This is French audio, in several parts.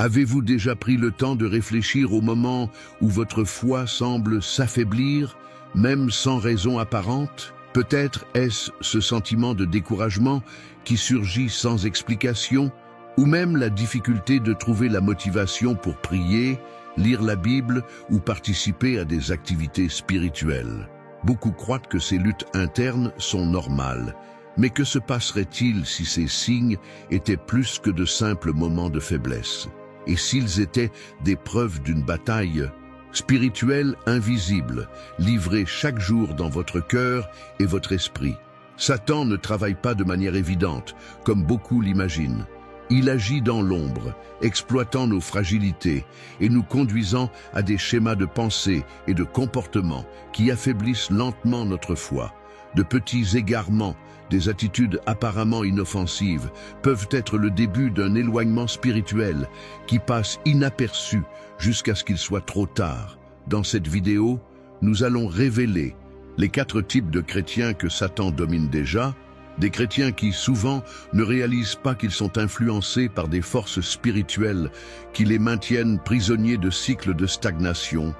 Avez-vous déjà pris le temps de réfléchir au moment où votre foi semble s'affaiblir, même sans raison apparente? Peut-être est-ce ce sentiment de découragement qui surgit sans explication, ou même la difficulté de trouver la motivation pour prier, lire la Bible ou participer à des activités spirituelles. Beaucoup croient que ces luttes internes sont normales, mais que se passerait-il si ces signes étaient plus que de simples moments de faiblesse? Et s'ils étaient des preuves d'une bataille spirituelle invisible, livrée chaque jour dans votre cœur et votre esprit? Satan ne travaille pas de manière évidente, comme beaucoup l'imaginent. Il agit dans l'ombre, exploitant nos fragilités et nous conduisant à des schémas de pensée et de comportement qui affaiblissent lentement notre foi. De petits égarements, des attitudes apparemment inoffensives peuvent être le début d'un éloignement spirituel qui passe inaperçu jusqu'à ce qu'il soit trop tard. Dans cette vidéo, nous allons révéler les 4 types de chrétiens que Satan domine déjà, des chrétiens qui souvent ne réalisent pas qu'ils sont influencés par des forces spirituelles qui les maintiennent prisonniers de cycles de stagnation,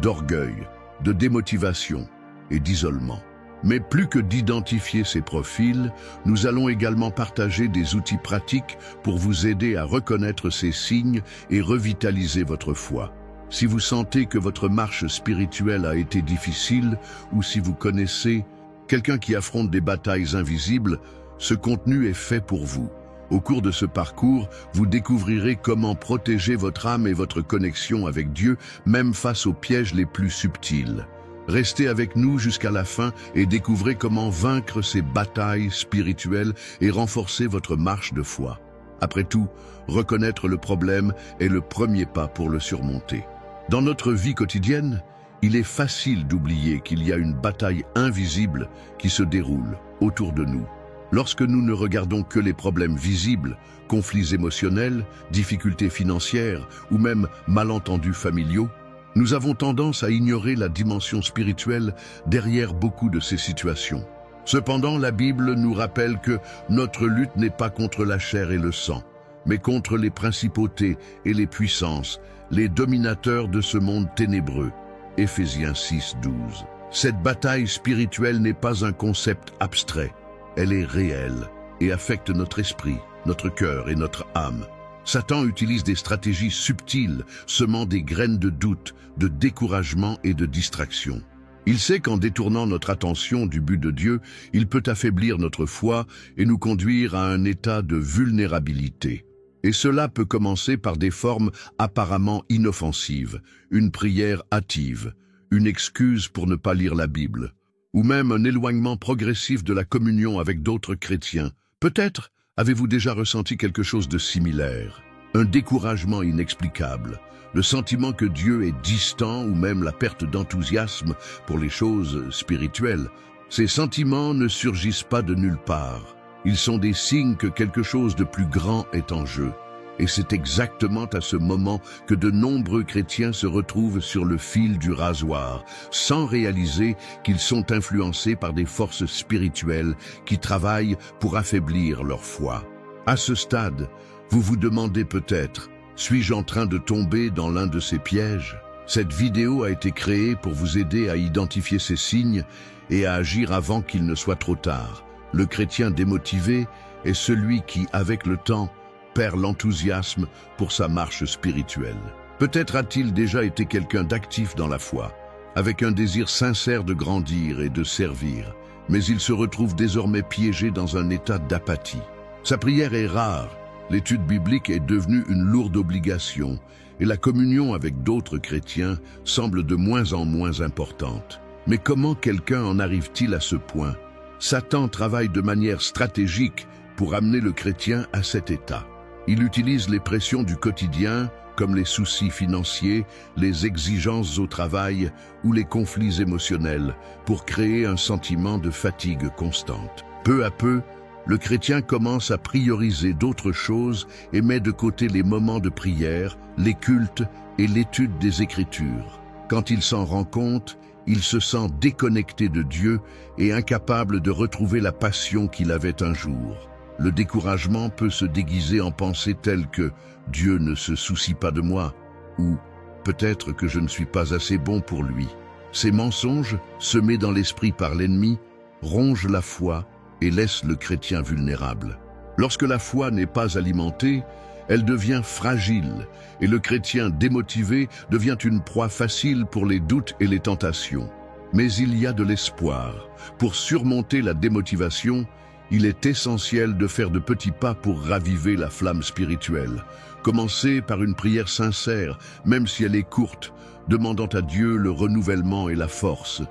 d'orgueil, de démotivation et d'isolement. Mais plus que d'identifier ces profils, nous allons également partager des outils pratiques pour vous aider à reconnaître ces signes et revitaliser votre foi. Si vous sentez que votre marche spirituelle a été difficile ou si vous connaissez quelqu'un qui affronte des batailles invisibles, ce contenu est fait pour vous. Au cours de ce parcours, vous découvrirez comment protéger votre âme et votre connexion avec Dieu, même face aux pièges les plus subtils. Restez avec nous jusqu'à la fin et découvrez comment vaincre ces batailles spirituelles et renforcer votre marche de foi. Après tout, reconnaître le problème est le premier pas pour le surmonter. Dans notre vie quotidienne, il est facile d'oublier qu'il y a une bataille invisible qui se déroule autour de nous. Lorsque nous ne regardons que les problèmes visibles, conflits émotionnels, difficultés financières ou même malentendus familiaux, nous avons tendance à ignorer la dimension spirituelle derrière beaucoup de ces situations. Cependant, la Bible nous rappelle que notre lutte n'est pas contre la chair et le sang, mais contre les principautés et les puissances, les dominateurs de ce monde ténébreux. Éphésiens 6:12. Cette bataille spirituelle n'est pas un concept abstrait, elle est réelle et affecte notre esprit, notre cœur et notre âme. Satan utilise des stratégies subtiles, semant des graines de doute, de découragement et de distraction. Il sait qu'en détournant notre attention du but de Dieu, il peut affaiblir notre foi et nous conduire à un état de vulnérabilité. Et cela peut commencer par des formes apparemment inoffensives, une prière hâtive, une excuse pour ne pas lire la Bible, ou même un éloignement progressif de la communion avec d'autres chrétiens. Peut-être avez-vous déjà ressenti quelque chose de similaire, un découragement inexplicable, le sentiment que Dieu est distant ou même la perte d'enthousiasme pour les choses spirituelles. Ces sentiments ne surgissent pas de nulle part. Ils sont des signes que quelque chose de plus grand est en jeu. Et c'est exactement à ce moment que de nombreux chrétiens se retrouvent sur le fil du rasoir, sans réaliser qu'ils sont influencés par des forces spirituelles qui travaillent pour affaiblir leur foi. À ce stade, vous vous demandez peut-être, suis-je en train de tomber dans l'un de ces pièges? Cette vidéo a été créée pour vous aider à identifier ces signes et à agir avant qu'il ne soit trop tard. Le chrétien démotivé est celui qui, avec le temps, perd l'enthousiasme pour sa marche spirituelle. Peut-être a-t-il déjà été quelqu'un d'actif dans la foi, avec un désir sincère de grandir et de servir, mais il se retrouve désormais piégé dans un état d'apathie. Sa prière est rare, l'étude biblique est devenue une lourde obligation, et la communion avec d'autres chrétiens semble de moins en moins importante. Mais comment quelqu'un en arrive-t-il à ce point? Satan travaille de manière stratégique pour amener le chrétien à cet état. Il utilise les pressions du quotidien, comme les soucis financiers, les exigences au travail ou les conflits émotionnels, pour créer un sentiment de fatigue constante. Peu à peu, le chrétien commence à prioriser d'autres choses et met de côté les moments de prière, les cultes et l'étude des Écritures. Quand il s'en rend compte, il se sent déconnecté de Dieu et incapable de retrouver la passion qu'il avait un jour. Le découragement peut se déguiser en pensées telles que « Dieu ne se soucie pas de moi » ou « peut-être que je ne suis pas assez bon pour lui ». Ces mensonges, semés dans l'esprit par l'ennemi, rongent la foi et laissent le chrétien vulnérable. Lorsque la foi n'est pas alimentée, elle devient fragile et le chrétien démotivé devient une proie facile pour les doutes et les tentations. Mais il y a de l'espoir. Pour surmonter la démotivation, il est essentiel de faire de petits pas pour raviver la flamme spirituelle. Commencez par une prière sincère, même si elle est courte, demandant à Dieu le renouvellement et la force.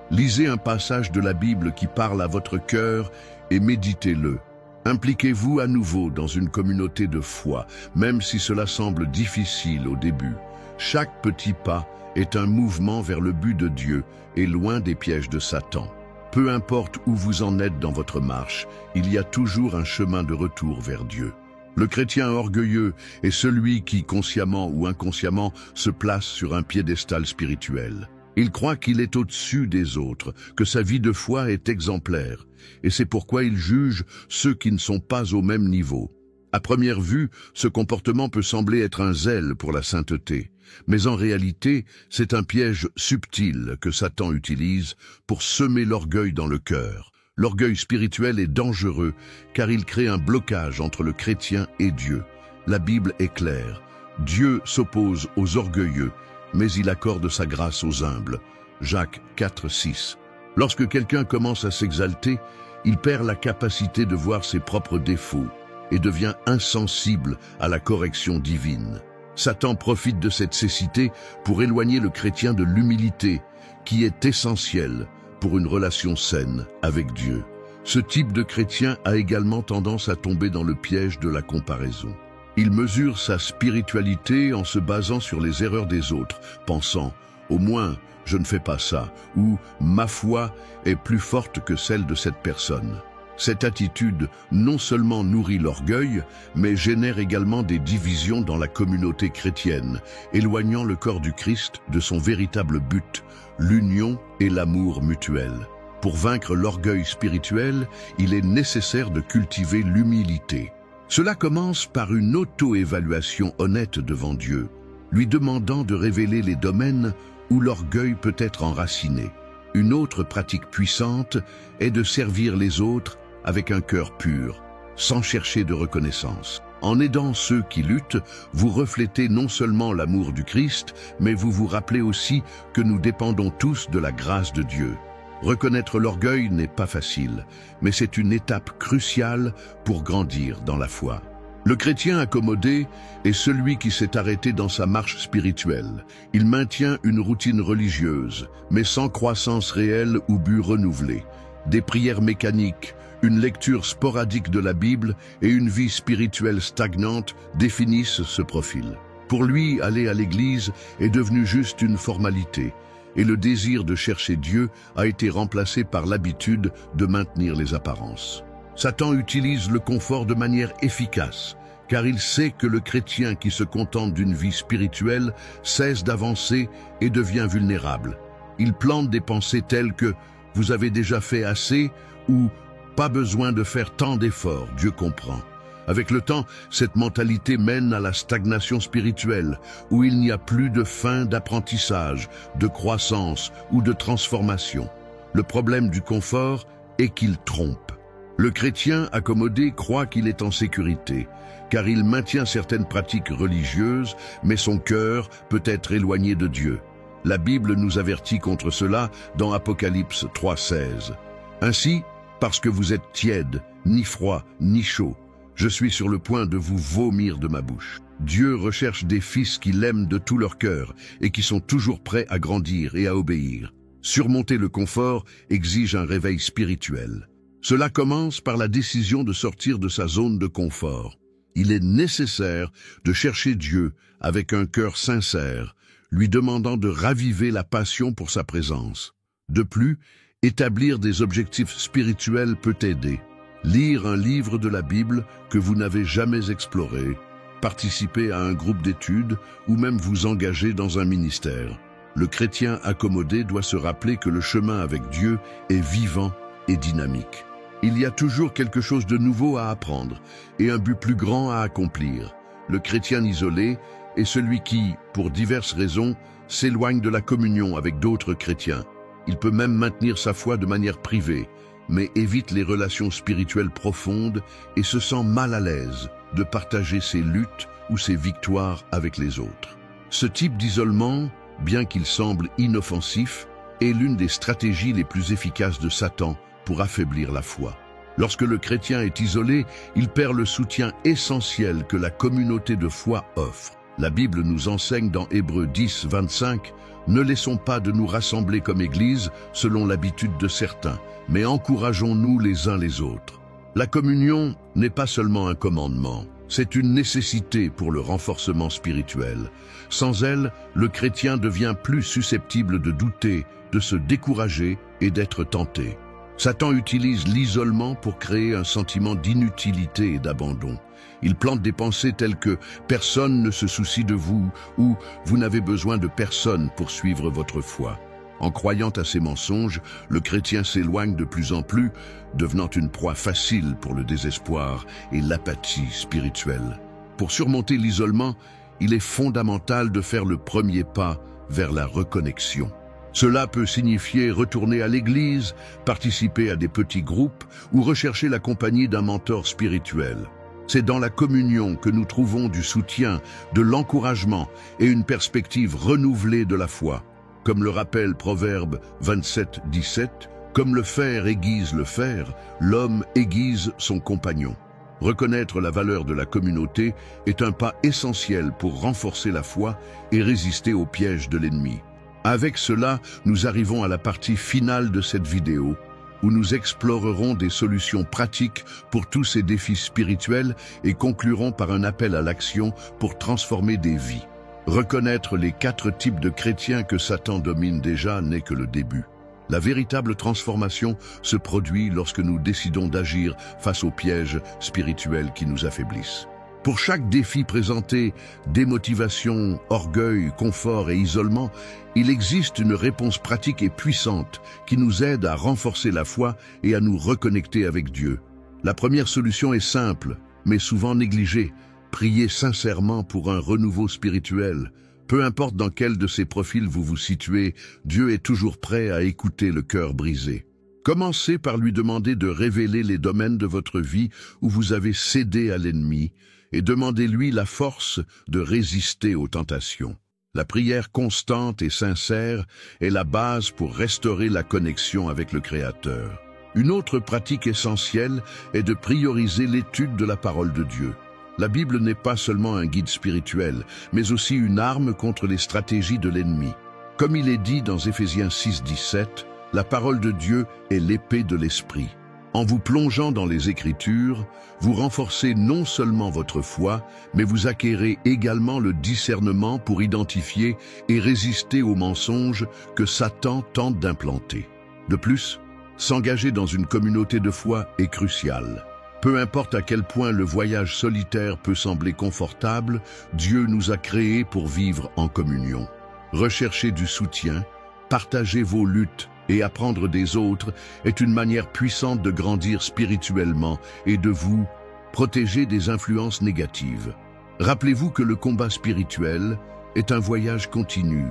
Lisez un passage de la Bible qui parle à votre cœur et méditez-le. Impliquez-vous à nouveau dans une communauté de foi, même si cela semble difficile au début. Chaque petit pas est un mouvement vers le but de Dieu et loin des pièges de Satan. Peu importe où vous en êtes dans votre marche, il y a toujours un chemin de retour vers Dieu. Le chrétien orgueilleux est celui qui, consciemment ou inconsciemment, se place sur un piédestal spirituel. Il croit qu'il est au-dessus des autres, que sa vie de foi est exemplaire, et c'est pourquoi il juge ceux qui ne sont pas au même niveau. À première vue, ce comportement peut sembler être un zèle pour la sainteté, mais en réalité, c'est un piège subtil que Satan utilise pour semer l'orgueil dans le cœur. L'orgueil spirituel est dangereux car il crée un blocage entre le chrétien et Dieu. La Bible est claire. Dieu s'oppose aux orgueilleux, mais il accorde sa grâce aux humbles. Jacques 4, 6. Lorsque quelqu'un commence à s'exalter, il perd la capacité de voir ses propres défauts et devient insensible à la correction divine. Satan profite de cette cécité pour éloigner le chrétien de l'humilité, qui est essentielle pour une relation saine avec Dieu. Ce type de chrétien a également tendance à tomber dans le piège de la comparaison. Il mesure sa spiritualité en se basant sur les erreurs des autres, pensant « au moins, je ne fais pas ça » ou « ma foi est plus forte que celle de cette personne ». Cette attitude non seulement nourrit l'orgueil, mais génère également des divisions dans la communauté chrétienne, éloignant le corps du Christ de son véritable but, l'union et l'amour mutuel. Pour vaincre l'orgueil spirituel, il est nécessaire de cultiver l'humilité. Cela commence par une auto-évaluation honnête devant Dieu, lui demandant de révéler les domaines où l'orgueil peut être enraciné. Une autre pratique puissante est de servir les autres avec un cœur pur, sans chercher de reconnaissance. En aidant ceux qui luttent, vous reflétez non seulement l'amour du Christ, mais vous vous rappelez aussi que nous dépendons tous de la grâce de Dieu. Reconnaître l'orgueil n'est pas facile, mais c'est une étape cruciale pour grandir dans la foi. Le chrétien accommodé est celui qui s'est arrêté dans sa marche spirituelle. Il maintient une routine religieuse, mais sans croissance réelle ou but renouvelé. Des prières mécaniques, une lecture sporadique de la Bible et une vie spirituelle stagnante définissent ce profil. Pour lui, aller à l'église est devenu juste une formalité, et le désir de chercher Dieu a été remplacé par l'habitude de maintenir les apparences. Satan utilise le confort de manière efficace, car il sait que le chrétien qui se contente d'une vie spirituelle cesse d'avancer et devient vulnérable. Il plante des pensées telles que « vous avez déjà fait assez » ou « pas besoin de faire tant d'efforts, Dieu comprend ». Avec le temps, cette mentalité mène à la stagnation spirituelle, où il n'y a plus de fin d'apprentissage, de croissance ou de transformation. Le problème du confort est qu'il trompe. Le chrétien accommodé croit qu'il est en sécurité, car il maintient certaines pratiques religieuses, mais son cœur peut être éloigné de Dieu. La Bible nous avertit contre cela dans Apocalypse 3,16. Ainsi, parce que vous êtes tiède, ni froid, ni chaud, je suis sur le point de vous vomir de ma bouche. Dieu recherche des fils qui l'aiment de tout leur cœur et qui sont toujours prêts à grandir et à obéir. Surmonter le confort exige un réveil spirituel. Cela commence par la décision de sortir de sa zone de confort. Il est nécessaire de chercher Dieu avec un cœur sincère, lui demandant de raviver la passion pour sa présence. De plus, établir des objectifs spirituels peut aider. Lire un livre de la Bible que vous n'avez jamais exploré, participer à un groupe d'études ou même vous engager dans un ministère. Le chrétien accommodé doit se rappeler que le chemin avec Dieu est vivant et dynamique. Il y a toujours quelque chose de nouveau à apprendre et un but plus grand à accomplir. Le chrétien isolé est celui qui, pour diverses raisons, s'éloigne de la communion avec d'autres chrétiens. Il peut même maintenir sa foi de manière privée, mais évite les relations spirituelles profondes et se sent mal à l'aise de partager ses luttes ou ses victoires avec les autres. Ce type d'isolement, bien qu'il semble inoffensif, est l'une des stratégies les plus efficaces de Satan pour affaiblir la foi. Lorsque le chrétien est isolé, il perd le soutien essentiel que la communauté de foi offre. La Bible nous enseigne dans Hébreux 10, 25, « Ne laissons pas de nous rassembler comme Église selon l'habitude de certains, mais encourageons-nous les uns les autres. » La communion n'est pas seulement un commandement, c'est une nécessité pour le renforcement spirituel. Sans elle, le chrétien devient plus susceptible de douter, de se décourager et d'être tenté. Satan utilise l'isolement pour créer un sentiment d'inutilité et d'abandon. Il plante des pensées telles que « personne ne se soucie de vous » ou « vous n'avez besoin de personne pour suivre votre foi ». En croyant à ces mensonges, le chrétien s'éloigne de plus en plus, devenant une proie facile pour le désespoir et l'apathie spirituelle. Pour surmonter l'isolement, il est fondamental de faire le premier pas vers la reconnexion. Cela peut signifier retourner à l'église, participer à des petits groupes ou rechercher la compagnie d'un mentor spirituel. C'est dans la communion que nous trouvons du soutien, de l'encouragement et une perspective renouvelée de la foi. Comme le rappelle Proverbe 27, 17, « Comme le fer aiguise le fer, l'homme aiguise son compagnon ». Reconnaître la valeur de la communauté est un pas essentiel pour renforcer la foi et résister aux pièges de l'ennemi. Avec cela, nous arrivons à la partie finale de cette vidéo, où nous explorerons des solutions pratiques pour tous ces défis spirituels et conclurons par un appel à l'action pour transformer des vies. Reconnaître les 4 types de chrétiens que Satan domine déjà n'est que le début. La véritable transformation se produit lorsque nous décidons d'agir face aux pièges spirituels qui nous affaiblissent. Pour chaque défi présenté, démotivation, orgueil, confort et isolement, il existe une réponse pratique et puissante qui nous aide à renforcer la foi et à nous reconnecter avec Dieu. La première solution est simple, mais souvent négligée. Priez sincèrement pour un renouveau spirituel. Peu importe dans quel de ces profils vous vous situez, Dieu est toujours prêt à écouter le cœur brisé. Commencez par lui demander de révéler les domaines de votre vie où vous avez cédé à l'ennemi et demandez-lui la force de résister aux tentations. La prière constante et sincère est la base pour restaurer la connexion avec le Créateur. Une autre pratique essentielle est de prioriser l'étude de la parole de Dieu. La Bible n'est pas seulement un guide spirituel, mais aussi une arme contre les stratégies de l'ennemi. Comme il est dit dans Éphésiens 6, 17, la parole de Dieu est l'épée de l'esprit. En vous plongeant dans les Écritures, vous renforcez non seulement votre foi, mais vous acquérez également le discernement pour identifier et résister aux mensonges que Satan tente d'implanter. De plus, s'engager dans une communauté de foi est crucial. Peu importe à quel point le voyage solitaire peut sembler confortable, Dieu nous a créés pour vivre en communion. Rechercher du soutien, partager vos luttes et apprendre des autres est une manière puissante de grandir spirituellement et de vous protéger des influences négatives. Rappelez-vous que le combat spirituel est un voyage continu.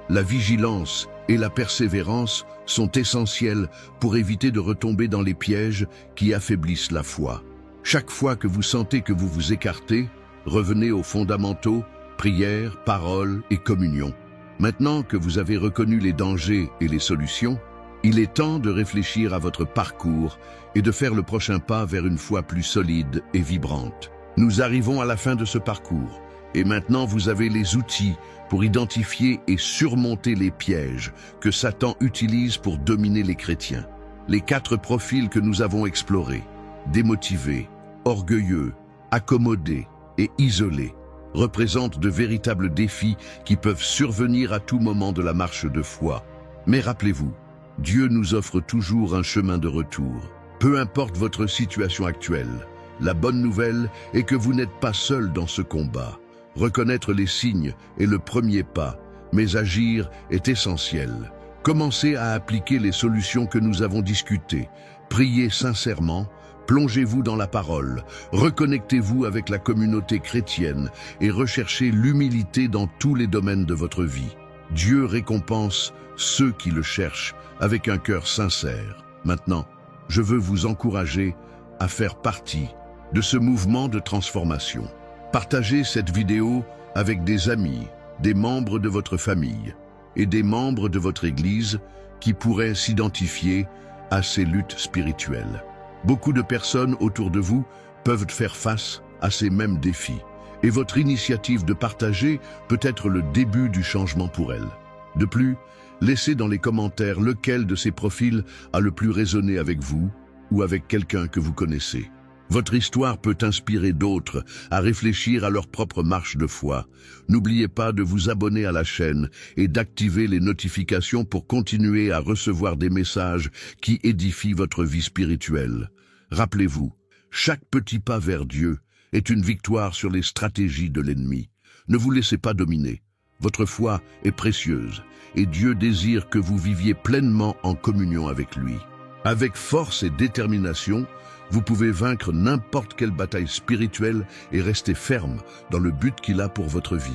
La vigilance et la persévérance sont essentielles pour éviter de retomber dans les pièges qui affaiblissent la foi. Chaque fois que vous sentez que vous vous écartez, revenez aux fondamentaux, prière, parole et communion. Maintenant que vous avez reconnu les dangers et les solutions, il est temps de réfléchir à votre parcours et de faire le prochain pas vers une foi plus solide et vibrante. Nous arrivons à la fin de ce parcours, et maintenant vous avez les outils pour identifier et surmonter les pièges que Satan utilise pour dominer les chrétiens. Les 4 profils que nous avons explorés, démotivés, orgueilleux, accommodés et isolés, représentent de véritables défis qui peuvent survenir à tout moment de la marche de foi. Mais rappelez-vous, Dieu nous offre toujours un chemin de retour. Peu importe votre situation actuelle, la bonne nouvelle est que vous n'êtes pas seul dans ce combat. Reconnaître les signes est le premier pas, mais agir est essentiel. Commencez à appliquer les solutions que nous avons discutées. Priez sincèrement, plongez-vous dans la parole, reconnectez-vous avec la communauté chrétienne et recherchez l'humilité dans tous les domaines de votre vie. Dieu récompense ceux qui le cherchent avec un cœur sincère. Maintenant, je veux vous encourager à faire partie de ce mouvement de transformation. Partagez cette vidéo avec des amis, des membres de votre famille et des membres de votre Église qui pourraient s'identifier à ces luttes spirituelles. Beaucoup de personnes autour de vous peuvent faire face à ces mêmes défis, et votre initiative de partager peut être le début du changement pour elles. De plus, laissez dans les commentaires lequel de ces profils a le plus résonné avec vous ou avec quelqu'un que vous connaissez. Votre histoire peut inspirer d'autres à réfléchir à leur propre marche de foi. N'oubliez pas de vous abonner à la chaîne et d'activer les notifications pour continuer à recevoir des messages qui édifient votre vie spirituelle. Rappelez-vous, chaque petit pas vers Dieu est une victoire sur les stratégies de l'ennemi. Ne vous laissez pas dominer. Votre foi est précieuse et Dieu désire que vous viviez pleinement en communion avec lui. Avec force et détermination, vous pouvez vaincre n'importe quelle bataille spirituelle et rester ferme dans le but qu'il a pour votre vie.